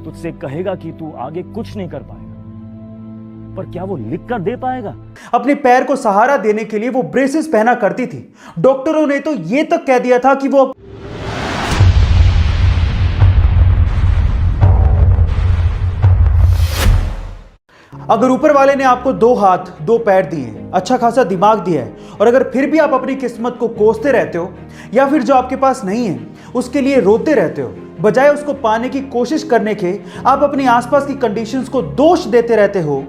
तुझसे कहेगा कि तू आगे कुछ नहीं कर पाएगा, पर क्या वो लिख कर दे पाएगा? अपने पैर को सहारा देने के लिए वो ब्रेसेस पहना करती थी। डॉक्टरों ने तो ये तक कह दिया था कि वो अगर ऊपर वाले ने आपको 2 हाथ 2 पैर दिए, अच्छा खासा दिमाग दिया है, और अगर फिर भी आप अपनी किस्मत को कोसते रहते हो या फिर जो आपके पास नहीं है उसके लिए रोते रहते हो, बजाय उसको पाने की कोशिश करने के आप अपने आसपास की कंडीशंस को दोष देते रहते हो,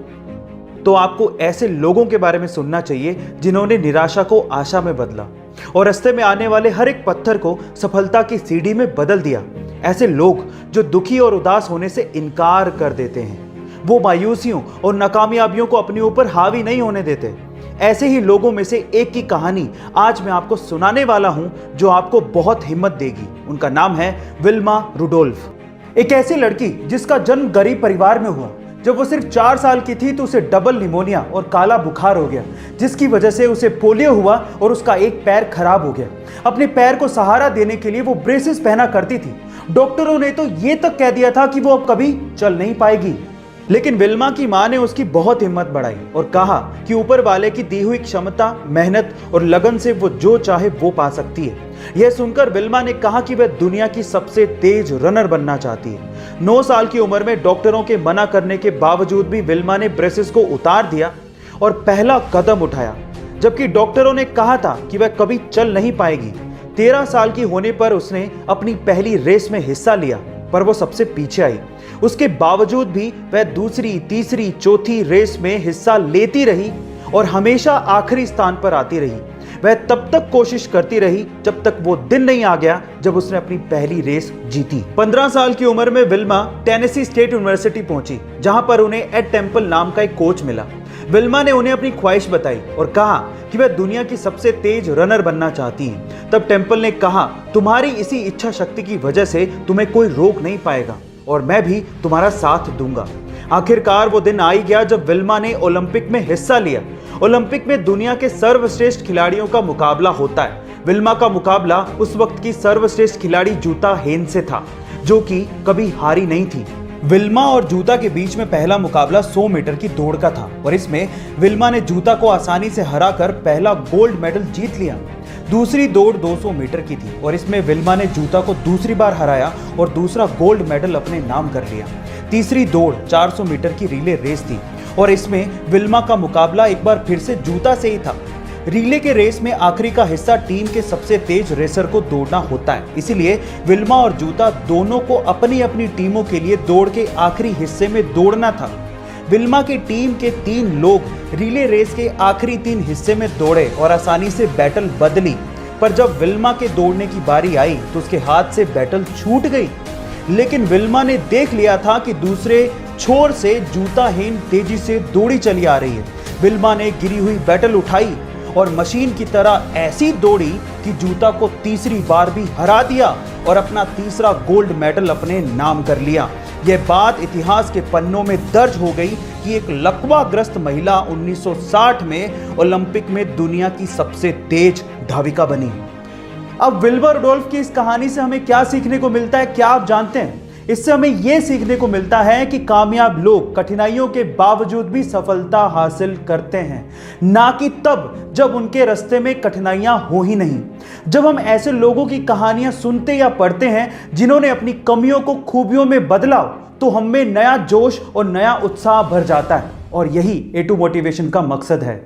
तो आपको ऐसे लोगों के बारे में सुनना चाहिए जिन्होंने निराशा को आशा में बदला और रास्ते में आने वाले हर एक पत्थर को सफलता की सीढ़ी में बदल दिया। ऐसे लोग जो दुखी और उदास होने से इनकार कर देते हैं, वो मायूसियों और नाकामयाबियों को अपने ऊपर हावी नहीं होने देते। ऐसे ही लोगों में से एक की कहानी आज मैं आपको सुनाने वाला हूं जो आपको बहुत हिम्मत देगी। उनका नाम है विल्मा रुडोल्फ। एक ऐसी लड़की जिसका जन्म गरीब परिवार में हुआ। जब वो सिर्फ 4 साल की थी तो उसे डबल निमोनिया और काला बुखार हो गया, जिसकी वजह से उसे पोलियो हुआ और उसका एक पैर खराब हो गया। अपने पैर को सहारा देने के लिए वो ब्रेसेस पहना करती थी। डॉक्टरों ने तो ये तक कह दिया था कि वो अब कभी चल नहीं पाएगी, लेकिन विल्मा की मां ने उसकी बहुत हिम्मत बढ़ाई और कहा कि ऊपर वाले की दी हुई क्षमता, मेहनत और लगन से वो जो चाहे वो पा सकती है। यह सुनकर विल्मा ने कहा कि वह दुनिया की सबसे तेज रनर बनना चाहती है। 9 साल की उम्र में डॉक्टरों के मना करने के बावजूद भी विल्मा ने ब्रेसेस को उतार दिया और पहला कदम उठाया, जबकि डॉक्टरों ने कहा था कि वह कभी चल नहीं पाएगी। 13 साल की होने पर उसने अपनी पहली रेस में हिस्सा लिया, पर वो सबसे पीछे आई। उसके बावजूद भी वह दूसरी, तीसरी, चौथी रेस में हिस्सा लेती रही और हमेशा आखिरी स्थान पर आती रही। वह तब तक कोशिश करती रही जब तक वो दिन नहीं आ गया जब उसने अपनी पहली रेस जीती। 15 साल की उम्र में विल्मा टेनेसी स्टेट यूनिवर्सिटी पहुंची, जहां पर उन्हें एड टेम्पल नाम का एक कोच मिला। विल्मा ने उन्हें अपनी ख्वाहिश बताई और कहा कि वह दुनिया की सबसे तेज रनर बनना चाहती है। तब टेम्पल ने कहा, तुम्हारी इसी इच्छा शक्ति की वजह से तुम्हें कोई रोक नहीं पाएगा और मैं भी तुम्हारा साथ दूंगा। आखिरकार वो दिन आ ही गया जब विल्मा ने ओलंपिक में हिस्सा लिया। ओलंपिक में दुनिया के सर्वश्रेष्ठ खिलाड़ियों का मुकाबला होता है। विल्मा का मुकाबला उस वक्त की सर्वश्रेष्ठ खिलाड़ी जूता हेन से था, जो कि कभी हारी नहीं थी। विल्मा और जूता के बीच में पहला मुकाबला 100 मीटर की दौड़ का था और इसमें विल्मा ने जूता को आसानी से हराकर पहला गोल्ड मेडल जीत लिया। दूसरी दौड़ 200 मीटर की थी और इसमें विल्मा ने जूता को दूसरी बार हराया और दूसरा गोल्ड मेडल अपने नाम कर लिया। तीसरी दौड़ 400 मीटर की रिले रेस थी और इसमें विल्मा का मुकाबला एक बार फिर से जूता से ही था। रिले के रेस में आखिरी का हिस्सा टीम के सबसे तेज रेसर को दौड़ना होता है, इसीलिए विल्मा और जूता दोनों को अपनी अपनी टीमों के लिए दौड़ के आखिरी हिस्से में दौड़ना था। विल्मा की टीम के 3 लोग रिले रेस के आखिरी 3 हिस्से में दौड़े और आसानी से बैटल बदली, पर जब विल्मा के दौड़ने की बारी आई तो उसके हाथ से बैटल छूट गई। लेकिन विल्मा ने देख लिया था कि दूसरे छोर से जूता हेन तेजी से दौड़ी चली आ रही है। विल्मा ने गिरी हुई बैटल उठाई और मशीन की तरह ऐसी दौड़ी कि जूता को तीसरी बार भी हरा दिया और अपना तीसरा गोल्ड मेडल अपने नाम कर लिया। यह बात इतिहास के पन्नों में दर्ज हो गई कि एक लकवाग्रस्त महिला 1960 में ओलंपिक में दुनिया की सबसे तेज धाविका बनी। अब विल्मा रुडोल्फ की इस कहानी से हमें क्या सीखने को मिलता है, क्या आप जानते हैं? इससे हमें यह सीखने को मिलता है कि कामयाब लोग कठिनाइयों के बावजूद भी सफलता हासिल करते हैं, ना कि तब जब उनके रास्ते में कठिनाइयां हो ही नहीं। जब हम ऐसे लोगों की कहानियां सुनते या पढ़ते हैं जिन्होंने अपनी कमियों को खूबियों में बदला, तो हम में नया जोश और नया उत्साह भर जाता है और यही A2 मोटिवेशन का मकसद है।